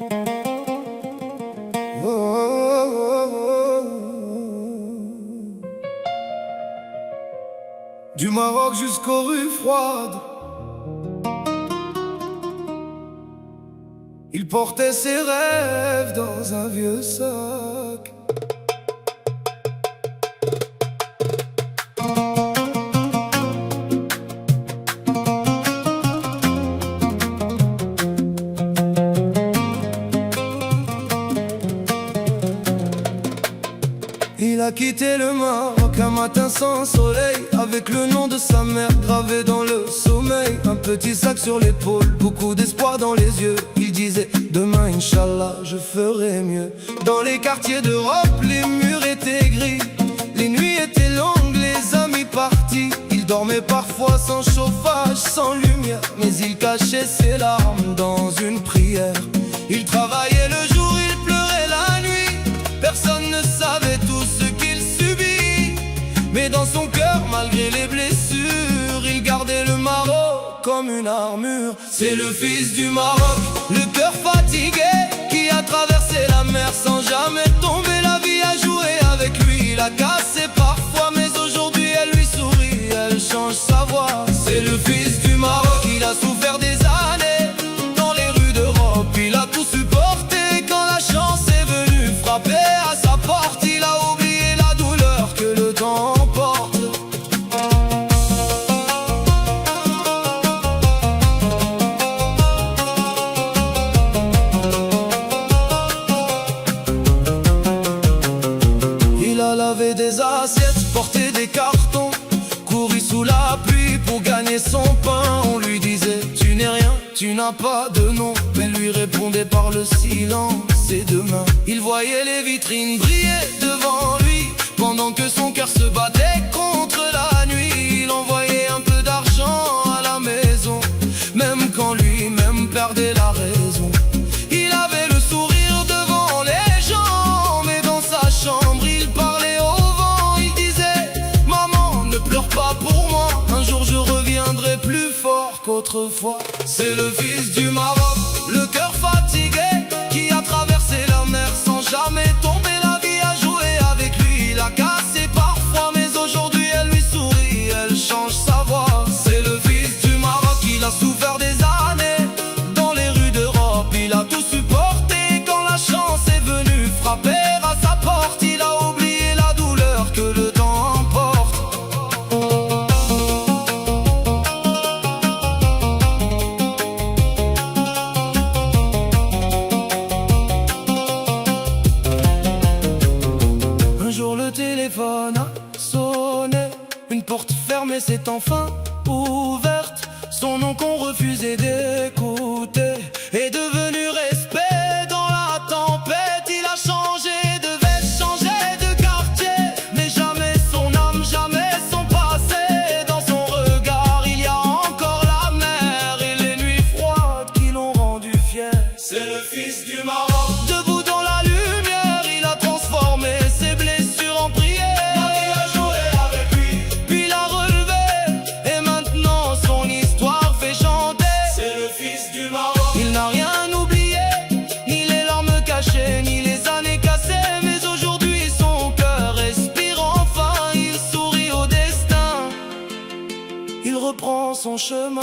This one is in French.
Oh, oh, oh, oh. Du Maroc jusqu'aux rues froides, il portait ses rêves dans un vieux sac. Il a quitté le Maroc un matin sans soleil, avec le nom de sa mère gravé dans le sommeil. Un petit sac sur l'épaule, beaucoup d'espoir dans les yeux. Il disait demain Inch'Allah je ferai mieux. Dans les quartiers d'Europe les murs étaient gris, les nuits étaient longues, les amis partis. Il dormait parfois sans chauffage, sans lumière, mais il cachait ses larmes dans une prière. Il travaillait le jour, il pleurait la nuit, personne ne savait tout ce qu'il subit. Mais dans son cœur, malgré les blessures, il gardait le Maroc comme une armure. C'est le fils du Maroc, le cœur fatigué, qui a traversé la mer sans jamais tomber. La vie a joué avec lui, il a cassé parfois, mais aujourd'hui elle lui sourit, elle change sa voix. C'est le fils du Maroc, il a souffert des années dans les rues d'Europe. Il a tout supporté quand la chance est venue frapper à sa porte. Il a oublié la douleur que le temps emporte. Il a lavé des assiettes, porté des cartons, couru sous la pluie pour gagner son pain. On lui disait tu n'es rien, tu n'as pas de nom, mais lui répondait par le silence et demain. Il voyait les vitrines briller devant lui, pendant que son cœur se battait contre la nuit. Il envoyait un peu d'argent à la maison, même quand lui-même perdait la raison. Il avait le sourire devant les gens, mais dans sa chambre il parlait au vent. Il disait maman ne pleure pas pour moi, un jour je reviendrai plus fort qu'autrefois. C'est le fils du Maroc, le cœur fatigué, qui a traversé la mer sans jamais tomber. La vie a joué avec lui, il a cassé parfois, mais aujourd'hui elle lui sourit, elle change sa voix. C'est le fils du Maroc, il a souffert des années dans les rues d'Europe. Il a tout supporté quand la chance est venue frapper à sa porte. Il a oublié la douleur que le temps emporte. Un jour le téléphone a sonné, une porte fermée s'est enfin ouverte. Son nom qu'on refusait d'écouter est devenu respect dans la tempête. Il a changé de veste, changé de quartier, mais jamais son âme, jamais son passé. Dans son regard il y a encore la mer et les nuits froides qui l'ont rendu fier. C'est le fils du Maroc, debout dans la lumière, il a transformé ses blessures en prière. La vie a joué avec lui, puis l'a relevé, et maintenant son histoire fait chanter. C'est le fils du Maroc, il n'a rien oublié, ni les larmes cachées, ni les années cassées. Mais aujourd'hui son cœur respire enfin, il sourit au destin, il reprend son chemin.